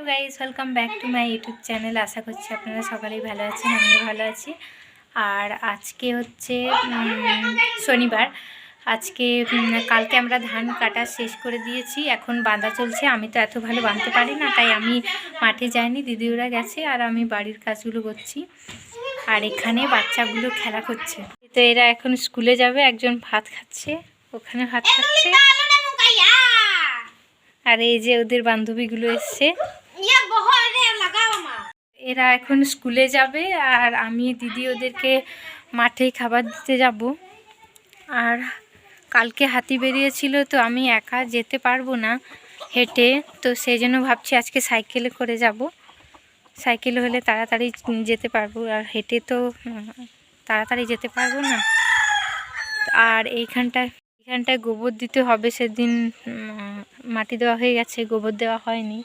Guys, welcome back to my YouTube channel. আশা করছি আপনারা সকালেই ভালো আছেন, আমিও ভালো আছি। আর আজকে হচ্ছে শনিবার। আজকে কালকে আমরা ধান কাটা শেষ করে দিয়েছি, এখন বাঁধা চলছে। আমি তো এত ভালো বাঁধতে পারি না, তাই আমি মাঠে যাইনি, দিদিওরা গেছে আর আমি বাড়ির কাজগুলো করছি। আর এখানে বাচ্চাগুলো খেলা করছে। তো এরা এখন স্কুলে যাবে, একজন ভাত খাচ্ছে, ওখানে ভাত খাচ্ছে। আর এই যে ওদের বান্ধবীগুলো এসছে, এরা এখন স্কুলে যাবে আর আমি দিদি ওদেরকে মাঠেই খাবার দিতে যাব। আর কালকে হাতি বেরিয়েছিল, তো আমি একা যেতে পারবো না হেঁটে, তো সেই জন্য ভাবছি আজকে সাইকেলে করে যাব। সাইকেলে হলে তাড়াতাড়ি যেতে পারবো, আর হেঁটে তো তাড়াতাড়ি যেতে পারবো না। আর এইখানটায় গোবর দিতে হবে, সেদিন মাটি দেওয়া হয়ে গেছে, গোবর দেওয়া হয়নি,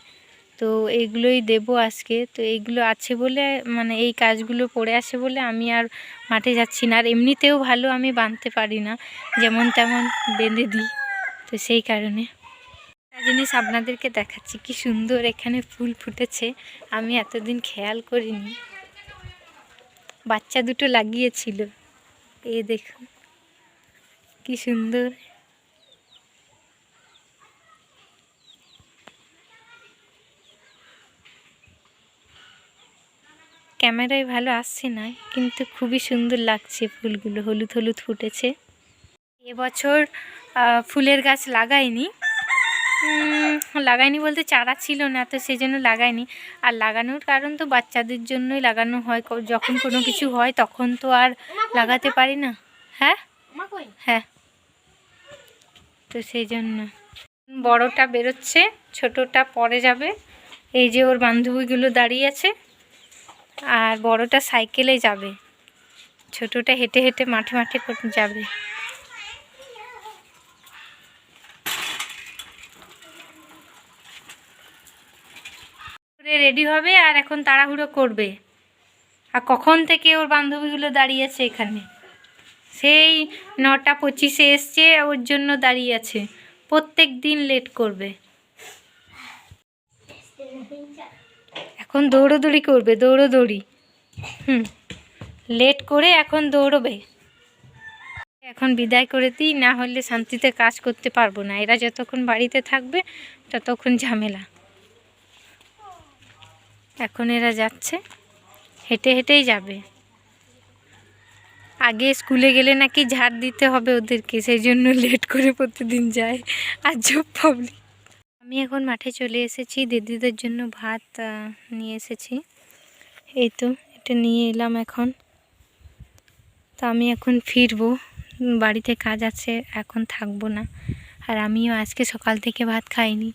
তো এইগুলোই দেব আজকে। তো এইগুলো আছে বলে, মানে এই কাজগুলো পড়ে আসে বলে আমি আর মাঠে যাচ্ছি না। আর এমনিতেও ভালো আমি বাঁধতে পারি না, যেমন তেমন বেঁধে দিই, তো সেই কারণে একটা জিনিস আপনাদেরকে দেখাচ্ছি, কি সুন্দর এখানে ফুল ফুটেছে, আমি এতদিন খেয়াল করিনি। বাচ্চা দুটো লাগিয়েছিল, এই দেখুন কি সুন্দর। ক্যামেরায় ভালো আসছে না, কিন্তু খুবই সুন্দর লাগছে ফুলগুলো, হলুদ হলুদ ফুটেছে। এবছর ফুলের গাছ লাগাইনি বলতে চারা ছিল না, তো সেই জন্য লাগাইনি। আর লাগানোর কারণ তো বাচ্চাদের জন্যই লাগানো হয়, যখন কোনো কিছু হয় তখন তো আর লাগাতে পারি না। হ্যাঁ হ্যাঁ, তো সেই জন্য বড়টা বেরোচ্ছে, ছোটটা পরে যাবে। এই যে ওর বান্ধবীগুলো দাঁড়িয়ে আছে, আর বড়টা সাইকেলে যাবে, ছোটটা হেঁটে হেঁটে মাঠে মাঠে যাবে। রেডি হবে আর এখন তাড়াহুড়ো করবে। আর কখন থেকে ওর বান্ধবীগুলো দাঁড়িয়ে আছে এখানে, সেই 9:25 এসছে, ওর জন্য দাঁড়িয়ে আছে। প্রত্যেক দিন লেট করবে, এখন দৌড়োদৌড়ি করবে, দৌড়োদৌড়ি। লেট করে এখন দৌড়বে। এখন বিদায় করে দিই, না হলে শান্তিতে কাজ করতে পারবো না। এরা যতক্ষণ বাড়িতে থাকবে ততক্ষণ ঝামেলা। এখন এরা যাচ্ছে, হেঁটে হেঁটেই যাবে। আগে স্কুলে গেলে নাকি ঝাড় দিতে হবে ওদেরকে, সেই জন্য লেট করে প্রতিদিন যায়। আর জব পাবলিক। আমি এখন মাঠে চলে এসেছি, দিদিদের জন্য ভাত নিয়ে এসেছি। এই তো এটা নিয়ে এলাম এখন। তো আমি এখন ফিরবো, বাড়িতে কাজ আছে, এখন থাকবো না। আর আমিও আজকে সকাল থেকে ভাত খাইনি।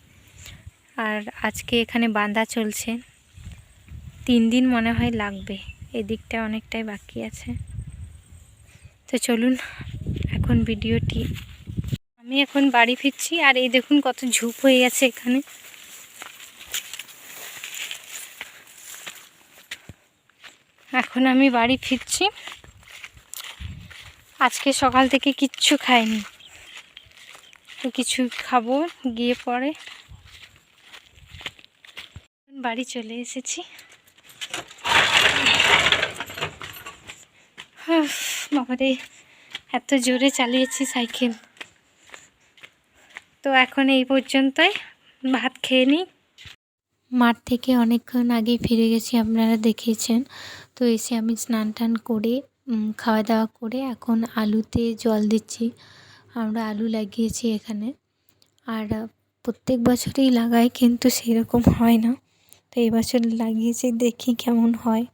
আর আজকে এখানে বাঁধা চলছে, 3 দিন মনে হয় লাগবে, এদিকটা অনেকটাই বাকি আছে। তো চলুন এখন ভিডিওটি, আমি এখন বাড়ি ফিরছি। আর এই দেখুন কত ঝোপ হয়ে গেছে এখানে। এখন আমি বাড়ি ফিরছি, আজকে সকাল থেকে কিচ্ছু খাইনি, তো কিছু খাবো গিয়ে পরে। বাড়ি চলে এসেছি। বাবারে, এত জোরে চালিয়েছি সাইকেল। তো এখন এই পর্যন্তই, ভাত খেয়ে নিই। মাঠ থেকে অনেকক্ষণ আগে ফিরে গেছি, আপনারা দেখেছেন। তো এসে আমি স্নান টান করে খাওয়া দাওয়া করে এখন আলুতে জল দিচ্ছি। আমরা আলু লাগিয়েছি এখানে, আর প্রত্যেক বছরই লাগাই, কিন্তু সেরকম হয় না। তো এই বছর লাগিয়েছি, দেখি কেমন হয়।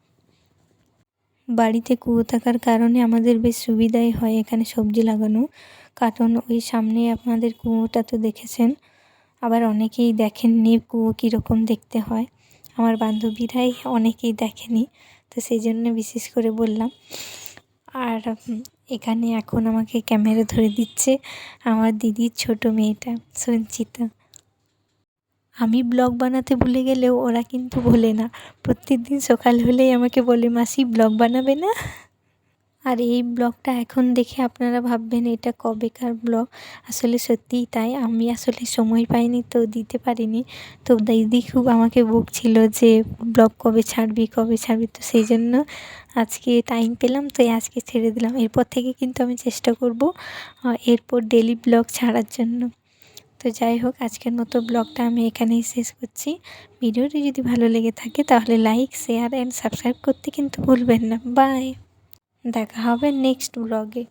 বাড়িতে কুয়ো থাকার কারণে আমাদের বেশ সুবিধাই হয় এখানে সবজি লাগানো, কারণ ওই সামনে আপনাদের কুয়োটা তো দেখেছেন। আবার অনেকেই দেখেননি কুয়ো কীরকম দেখতে হয়, আমার বান্ধবীরাই অনেকেই দেখেনি, তো সেই জন্য বিশেষ করে বললাম। আর এখানে এখন আমাকে ক্যামেরা ধরে দিচ্ছে আমার দিদির ছোট মেয়েটা সঞ্চিতা। আমি ব্লগ বানাতে ভুলে গেলেও ওরা কিন্তু ভোলে না, প্রত্যেক দিন সকাল হলেই আমাকে বলে, মাসি ব্লগ বানাবে না? আর এই ব্লগটা এখন দেখে আপনারা ভাববেন এটা কবেকার ব্লগ। আসলে সত্যিই তাই, আমি আসলে সময় পাইনি তো দিতে পারিনি। তো দিদি খুব আমাকে বকছিল যে ব্লগ কবে ছাড়বি, তো সেই জন্য আজকে টাইম পেলাম, তো আজকে ছেড়ে দিলাম। এরপর থেকে কিন্তু আমি চেষ্টা করব এরপর ডেলি ব্লগ ছাড়ার জন্য। তো যাই হোক, আজকের মতো ব্লগটা আমি এখানেই শেষ করছি। ভিডিওটি যদি ভালো লেগে থাকে তাহলে লাইক, শেয়ার অ্যান্ড সাবস্ক্রাইব করতে কিন্তু ভুলবেন না। বাই, দেখা হবে নেক্সট ব্লগে।